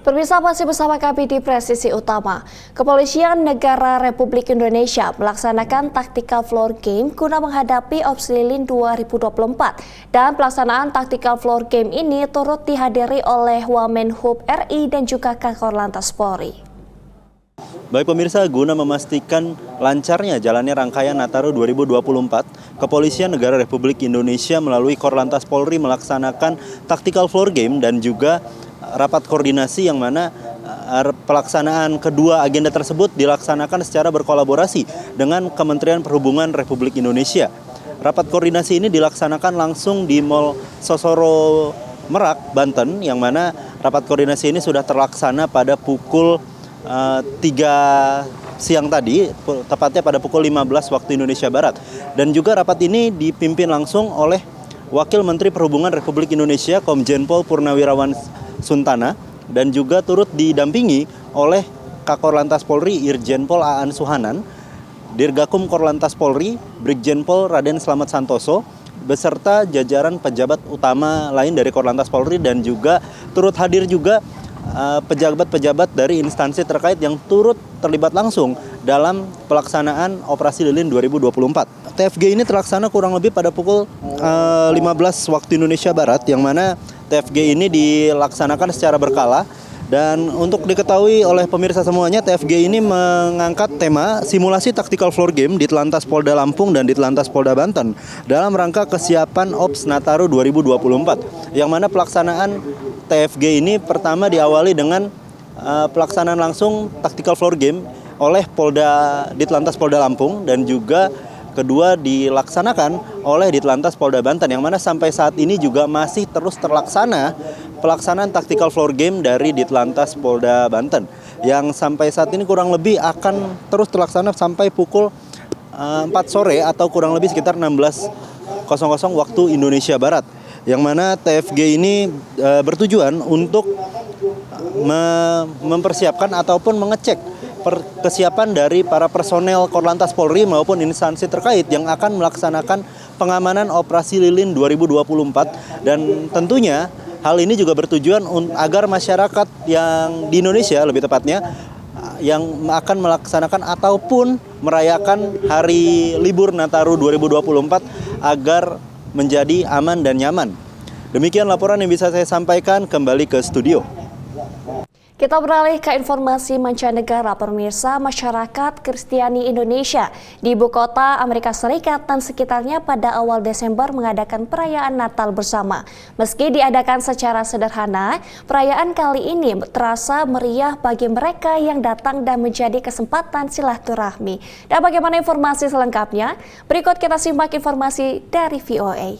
Pemirsa masih bersama kami di Presisi Utama. Kepolisian Negara Republik Indonesia melaksanakan Tactical Floor Game guna menghadapi Ops Lilin 2024. Dan pelaksanaan Tactical Floor Game ini turut dihadiri oleh Wamenhub RI dan juga Kakor Lantas Polri. Baik pemirsa, guna memastikan lancarnya jalannya rangkaian Nataru 2024, Kepolisian Negara Republik Indonesia melalui Korlantas Polri melaksanakan Tactical Floor Game dan juga rapat koordinasi yang mana pelaksanaan kedua agenda tersebut dilaksanakan secara berkolaborasi dengan Kementerian Perhubungan Republik Indonesia. Rapat koordinasi ini dilaksanakan langsung di Mall Sosoro Merak, Banten, yang mana rapat koordinasi ini sudah terlaksana pada pukul 3 siang tadi, tepatnya pada pukul 15 waktu Indonesia Barat. Dan juga rapat ini dipimpin langsung oleh Wakil Menteri Perhubungan Republik Indonesia Komjen Pol Purnawirawan Suntana dan juga turut didampingi oleh Kakor Lantas Polri Irjen Pol Aan Suhanan, Dirgakum Korlantas Polri Brigjen Pol Raden Slamet Santoso, beserta jajaran pejabat utama lain dari Korlantas Polri, dan juga turut hadir juga pejabat-pejabat dari instansi terkait yang turut terlibat langsung dalam pelaksanaan Operasi Lilin 2024. TFG ini terlaksana kurang lebih pada pukul 15 waktu Indonesia Barat, yang mana TFG ini dilaksanakan secara berkala. Dan untuk diketahui oleh pemirsa semuanya, TFG ini mengangkat tema simulasi Tactical Floor Game di Telantas Polda Lampung dan di Telantas Polda Banten dalam rangka kesiapan Ops Nataru 2024, yang mana pelaksanaan TFG ini pertama diawali dengan pelaksanaan langsung Tactical Floor Game oleh Ditlantas Polda Lampung, dan juga kedua dilaksanakan oleh Ditlantas Polda Banten, yang mana sampai saat ini juga masih terus terlaksana pelaksanaan Tactical Floor Game dari Ditlantas Polda Banten, yang sampai saat ini kurang lebih akan terus terlaksana sampai pukul 4 sore atau kurang lebih sekitar 16.00 waktu Indonesia Barat, yang mana TFG ini bertujuan untuk mempersiapkan ataupun mengecek kesiapan dari para personel Korlantas Polri maupun instansi terkait yang akan melaksanakan pengamanan Operasi Lilin 2024. Dan tentunya hal ini juga bertujuan agar masyarakat yang di Indonesia, lebih tepatnya yang akan melaksanakan ataupun merayakan hari libur Nataru 2024 agar menjadi aman dan nyaman. Demikian laporan yang bisa saya sampaikan, kembali ke studio. Kita beralih ke informasi mancanegara. Pemirsa, masyarakat Kristiani Indonesia di ibu kota Amerika Serikat dan sekitarnya pada awal Desember mengadakan perayaan Natal bersama. Meski diadakan secara sederhana, perayaan kali ini terasa meriah bagi mereka yang datang dan menjadi kesempatan silaturahmi. Dan bagaimana informasi selengkapnya? Berikut kita simak informasi dari VOA.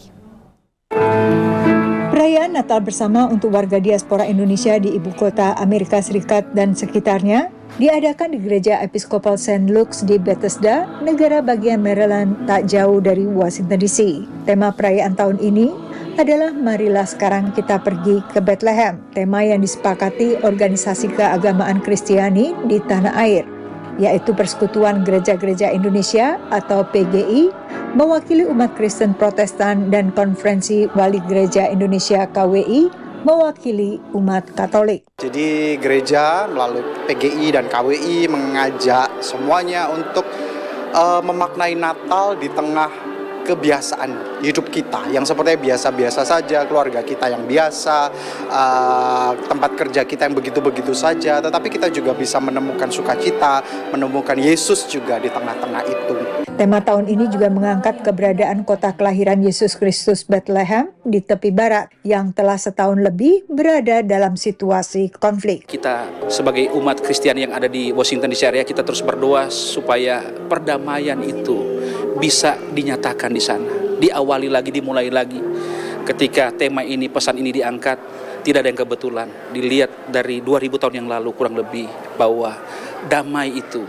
Perayaan Natal bersama untuk warga diaspora Indonesia di ibu kota Amerika Serikat dan sekitarnya diadakan di Gereja Episkopal St. Luke's di Bethesda, negara bagian Maryland tak jauh dari Washington DC. Tema perayaan tahun ini adalah Marilah Sekarang Kita Pergi ke Bethlehem, tema yang disepakati organisasi keagamaan Kristiani di tanah air, yaitu Persekutuan Gereja-Gereja Indonesia atau PGI, mewakili umat Kristen Protestan, dan Konferensi Wali Gereja Indonesia KWI mewakili umat Katolik. Jadi gereja melalui PGI dan KWI mengajak semuanya untuk memaknai Natal di tengah kebiasaan hidup kita yang sepertinya biasa-biasa saja, keluarga kita yang biasa, tempat kerja kita yang begitu-begitu saja, tetapi kita juga bisa menemukan sukacita, menemukan Yesus juga di tengah-tengah itu. Tema tahun ini juga mengangkat keberadaan kota kelahiran Yesus Kristus Bethlehem di tepi barat yang telah setahun lebih berada dalam situasi konflik. Kita sebagai umat Kristiani yang ada di Washington DC area, kita terus berdoa supaya perdamaian itu bisa dinyatakan di sana, diawali lagi, dimulai lagi. Ketika tema ini, pesan ini diangkat, tidak ada yang kebetulan. Dilihat dari 2000 tahun yang lalu kurang lebih, bahwa damai itu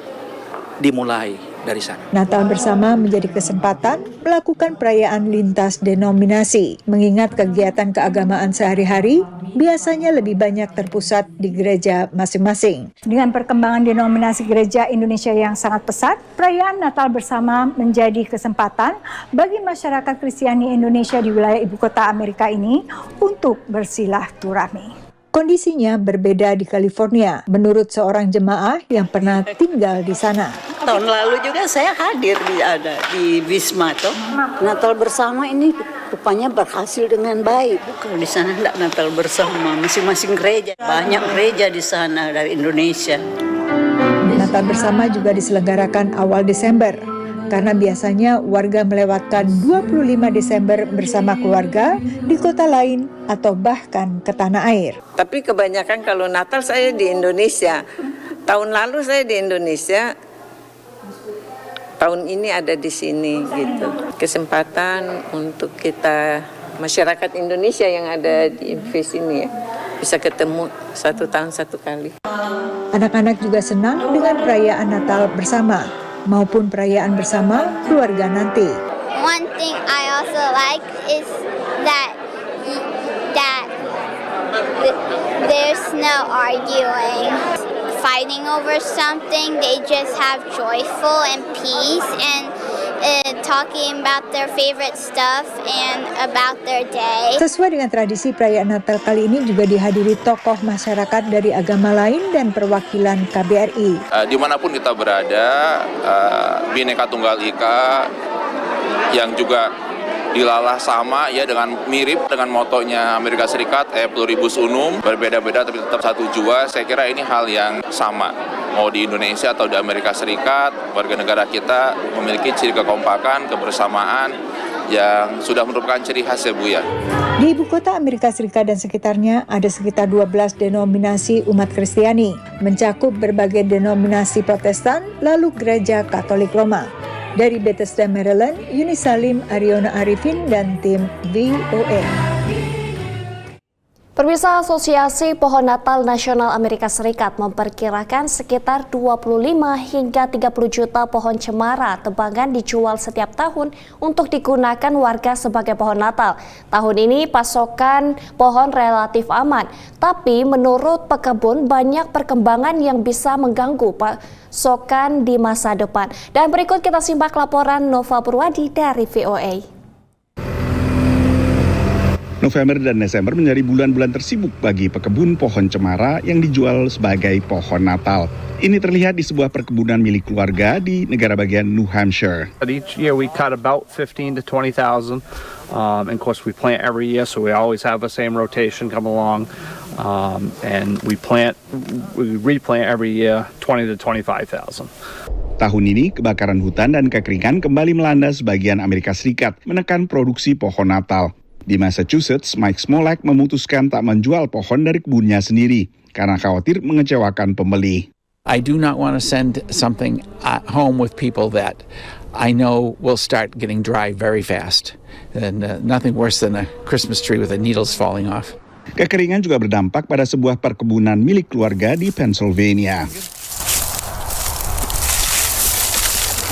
dimulai dari sana. Natal bersama menjadi kesempatan melakukan perayaan lintas denominasi, mengingat kegiatan keagamaan sehari-hari biasanya lebih banyak terpusat di gereja masing-masing. Dengan perkembangan denominasi gereja Indonesia yang sangat pesat, perayaan Natal bersama menjadi kesempatan bagi masyarakat Kristiani Indonesia di wilayah ibu kota Amerika ini untuk bersilaturahmi. Kondisinya berbeda di California, menurut seorang jemaah yang pernah tinggal di sana. Tahun lalu juga saya hadir di Wisma tuh. Natal bersama ini rupanya berhasil dengan baik. Kalau di sana enggak Natal bersama, masing-masing gereja. Banyak gereja di sana dari Indonesia. Natal bersama juga diselenggarakan awal Desember, karena biasanya warga melewatkan 25 Desember bersama keluarga di kota lain atau bahkan ke tanah air. Tapi kebanyakan kalau Natal saya di Indonesia. Tahun lalu saya di Indonesia, tahun ini ada di sini gitu. Kesempatan untuk kita masyarakat Indonesia yang ada di Invis ini ya, bisa ketemu 1 tahun 1 kali. Anak-anak juga senang dengan perayaan Natal bersama maupun perayaan bersama keluarga nanti. One thing I also like is that there's no arguing, fighting over something. They just have joyful and peace and talking about their favorite stuff and about their day. Sesuai dengan tradisi perayaan Natal kali ini juga dihadiri tokoh masyarakat dari agama lain dan perwakilan KBRI. Dimanapun kita berada, Bhinneka Tunggal Ika yang juga dilalah sama ya dengan mirip dengan motonya Amerika Serikat, pluribus unum, berbeda-beda tapi tetap satu jua. Saya kira ini hal yang sama. Mau di Indonesia atau di Amerika Serikat, warga negara kita memiliki ciri kekompakan, kebersamaan yang sudah merupakan ciri khas ya Bu ya. Di ibu kota Amerika Serikat dan sekitarnya ada sekitar 12 denominasi umat Kristiani, mencakup berbagai denominasi Protestan, lalu Gereja Katolik Roma. Dari Bethesda, Maryland, Yuni Salim, Ariona Arifin, dan tim VOA. Pemirsa, Asosiasi Pohon Natal Nasional Amerika Serikat memperkirakan sekitar 25 hingga 30 juta pohon cemara tebangan dijual setiap tahun untuk digunakan warga sebagai pohon Natal. Tahun ini pasokan pohon relatif aman, tapi menurut pekebun banyak perkembangan yang bisa mengganggu pasokan di masa depan. Dan berikut kita simak laporan Nova Purwadi dari VOA. November dan Desember menjadi bulan-bulan tersibuk bagi pekebun pohon cemara yang dijual sebagai pohon Natal. Ini terlihat di sebuah perkebunan milik keluarga di negara bagian New Hampshire. Each year we cut about 15 to 20,000. And of course we plant every year, so we always have the same rotation come along. And we replant every year 20 to 25,000. Tahun ini, kebakaran hutan dan kekeringan kembali melanda sebagian Amerika Serikat, menekan produksi pohon Natal. Di Massachusetts, Mike Smolak memutuskan tak menjual pohon dari kebunnya sendiri karena khawatir mengecewakan pembeli. I do not want to send something at home with people that I know will start getting dry very fast. And nothing worse than a Christmas tree with the needles falling off. Kekeringan juga berdampak pada sebuah perkebunan milik keluarga di Pennsylvania.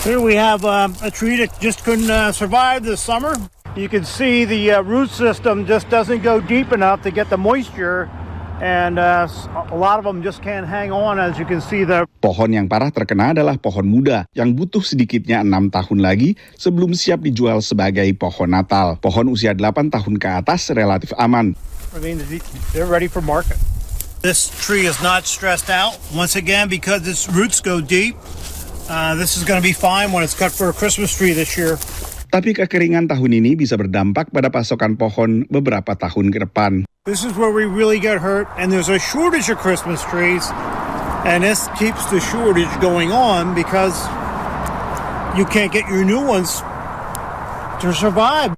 Here we have a tree that just couldn't survive this summer. You can see the root system just doesn't go deep enough to get the moisture, and a lot of them just can't hang on, as you can see there. Pohon yang parah terkena adalah pohon muda yang butuh sedikitnya 6 tahun lagi sebelum siap dijual sebagai pohon Natal. Pohon usia 8 tahun ke atas relatif aman. I mean, they're ready for market. This tree is not stressed out, once again, because its roots go deep. This is going to be fine when it's cut for a Christmas tree this year. Tapi kekeringan tahun ini bisa berdampak pada pasokan pohon beberapa tahun ke depan. This is where we really get hurt, and there's a shortage of Christmas trees, and this keeps the shortage going on because you can't get your new ones to survive.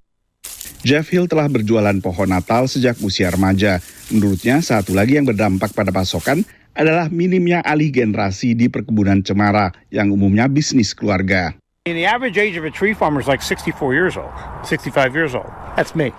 Jeff Hill telah berjualan pohon Natal sejak usia remaja. Menurutnya, satu lagi yang berdampak pada pasokan adalah minimnya alih generasi di perkebunan cemara yang umumnya bisnis keluarga. The average age of a tree farmer is like 64 years old, 65 years old. That's me.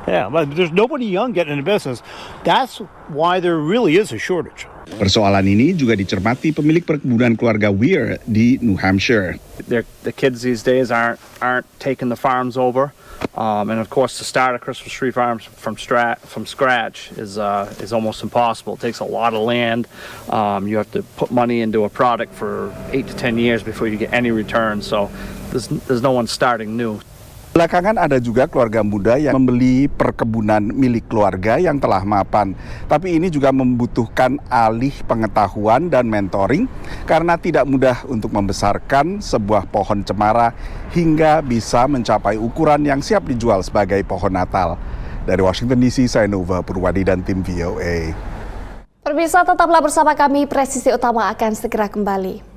Yeah, but there's nobody young getting into business. That's why there really is a shortage. Persoalan ini juga dicermati pemilik perkebunan keluarga Weir di New Hampshire. The kids these days aren't taking the farms over. And of course, to start a Christmas tree farm from scratch is almost impossible. It takes a lot of land. You have to put money into a product for 8 to 10 years before you get any return. So there's no one starting new. Belakangan ada juga keluarga muda yang membeli perkebunan milik keluarga yang telah mapan. Tapi ini juga membutuhkan alih pengetahuan dan mentoring karena tidak mudah untuk membesarkan sebuah pohon cemara hingga bisa mencapai ukuran yang siap dijual sebagai pohon Natal. Dari Washington DC, saya Nova Purwadi dan tim VOA. Pemirsa, tetaplah bersama kami, Presisi Utama akan segera kembali.